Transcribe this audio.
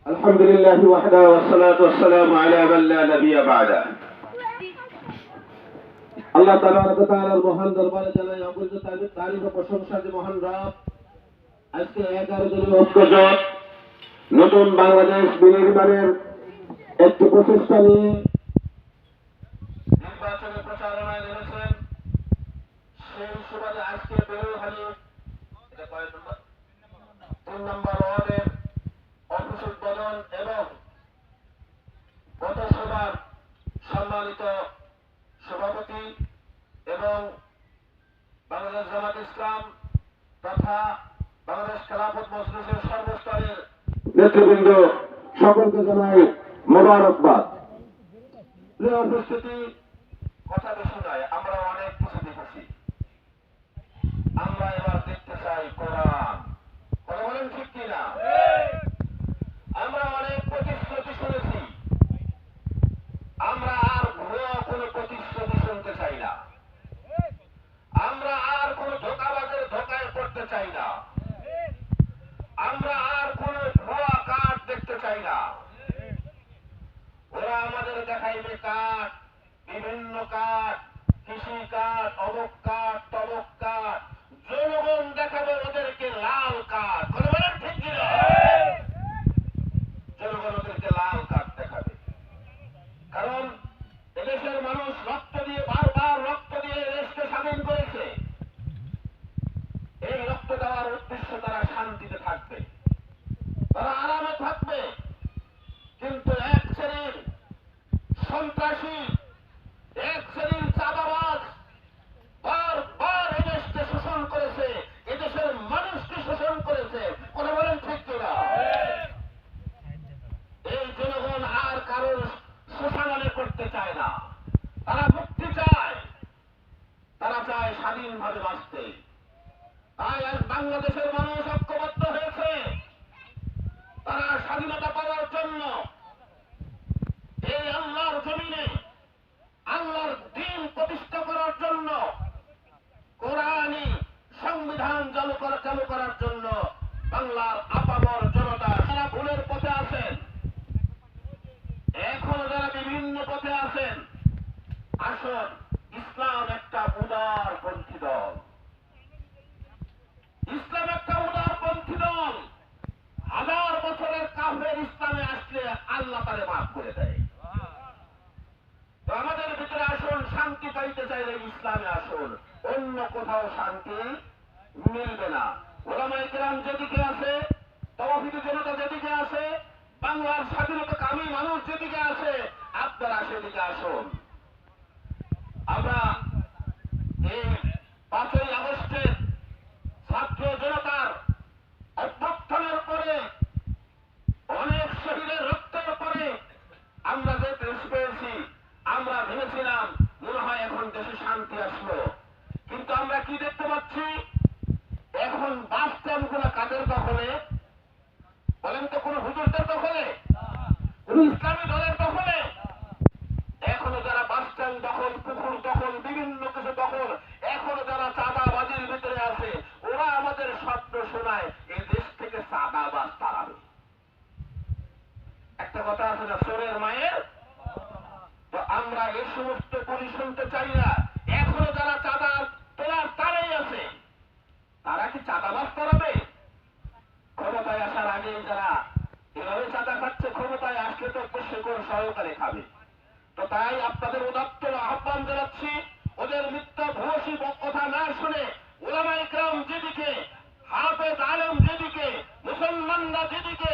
الحمد لله وحده والصلاة والسلام على من لا نبي بعده আল্লাহ তাবারক ওয়া তাআলার মহান দরবারে জানাই অপরিত তারিফ ও প্রশংসা যে মহান রব আজকে 11 দলীয় ঐক্যজোট নতুন বাংলাদেশ বিনির্মাণের একটি প্রচেষ্টা নিয়ে নির্বাচনের প্রচারণায় নেমেছেন। সেই সুবাদে আজকে বেরোহালি এটা কয় নম্বর 3 নম্বর ওয়ার্ডের অফিস উদ্বোধন এবং পথসভার সম্মানিত সভাপতি এবং বাংলাদেশ জামাত ইসলাম তথা বাংলাদেশ খেলাফত মজলিসের সর্বস্তরের নেতৃবৃন্দ সকলকে জানাই মোবারকবাদ। প্রিয় উপস্থিতি, কথা বেশি নয়, আমরা অনেক কিছু দেখেছি। আমরা এবার দেখতে চাই কোরআন। কথা বলেন ঠিক কিনা? আমরা অনেক প্রতিশ্রুতি শুনেছি, আমরা আর ভুয়া কোনো প্রতিশ্রুতি শুনতে চাই না। আমরা আর কোনো ধোঁকাবাজের ধোঁকায় পড়তে চাই না। আমরা আর কোনো ভুয়া কার্ড দেখতে চাই না। ওরা আমাদের দেখাইবে কার্ড, বিভিন্ন কার্ড, কৃষি কার্ড, অমুক কার্ড, তমুক কার্ড। জনগণ দেখাবে ওদেরকে লাল কার্ড। কথা বলেন ঠিক কিনা? জনগণ ওদেরকে লাল কার্ড দেখাবে। কারণ এদেশের মানুষ রক্ত দিয়ে, বারবার রক্ত দিয়ে দেশকে স্বাধীন করেছে। এই রক্ত দেওয়ার উদ্দেশ্য তারা শান্তিতে থাকবে, তারা আরামে থাকবে। কিন্তু এক শ্রেণীর সন্ত্রাসী, এক শ্রেণীর চাঁদাবাজ বারবার এদেশকে শোষণ করেছে, এদেশের মানুষকে শোষণ করেছে। কথা বলেন ঠিক কিনা? এই জনগণ আর কারোর শোষণে করতে চায় না, তারা মুক্তি চায়, তারা চায় স্বাধীনভাবে বাঁচতে। তাই আজ বাংলাদেশের মানুষ ঐক্যবদ্ধ হয়েছে, তারা স্বাধীনতা পাওয়ার জন্য এই আল্লাহর জমিনে আল্লাহর দ্বীন প্রতিষ্ঠা করার জন্য, কোরআনী সংবিধান চালু করার জন্য বাংলার আপামর জনতা যারা ভুলের পথে আছেন, এখনো যারা বিভিন্ন পথে আছেন, আসুন, ইসলাম একটা উদারপন্থী দল। ইসলাম একটা উদারপন্থী দল। 1000 বছরের কাফের ইসলামে আসলে আল্লাহ তারে মাফ করে দেয়। তো আমাদের ভিতরে আসুন, শান্তি পাইতে চাইলে ইসলামে আসুন, অন্য কোথাও শান্তি মিলবে না। ওলামায়ে কেরাম যেদিকে আছে, তওহীদি জনতা যেদিকে আছে, বাংলার স্বাধীনতাকামী মানুষ যেদিকে আছে, আপনারা সেদিকে আসুন। আমরা এই 5ই আগস্টের ছাত্র জনতার অভ্যুত্থানের পরে, অনেক শহীদের রক্তের পরে আমরা যে দেশ পেয়েছি, আমরা ভেবেছিলাম মনে হয় এখন দেশে শান্তি আসলো। কিন্তু আমরা কি দেখতে পাচ্ছি? এখন বাস স্ট্যান্ড গুলো কাদের দখলে? বলেন তো, কোন হুজুরদের দখলে? কোন ইসলামী দলের দখলে? এখনো যারা বাস স্ট্যান্ড দখল, পুকুর দখল, বিভিন্ন কিছু দখল, এখনো যারা চাঁদাবাজির ভিতরে আছে, ওরা আমাদের স্বপ্ন শোনায় এই দেশ থেকে চাঁদাবাজ তাড়াবে। একটা কথা আছে না, চোরের মায়ের। তো আমরা এই সমস্ত বলি শুনতে চাই না। এখনো যারা চাঁদা তোলার তারাই আছে, তারা কি চাঁদাবাজ তাড়াবে? ক্ষমতায় আসার আগে যারা এভাবে চাঁদা খাচ্ছে, ক্ষমতায় আসলে তো শিকড় সহকারে খাবে। তো তাই আপনাদের উদাত্ত আহ্বান জানাচ্ছি, ওদের মিথ্যা ভূয়সী কথা না শুনে ওলামায়ে কেরাম যেদিকে, হাফেজ আলেম যেদিকে, মুসলমানরা যেদিকে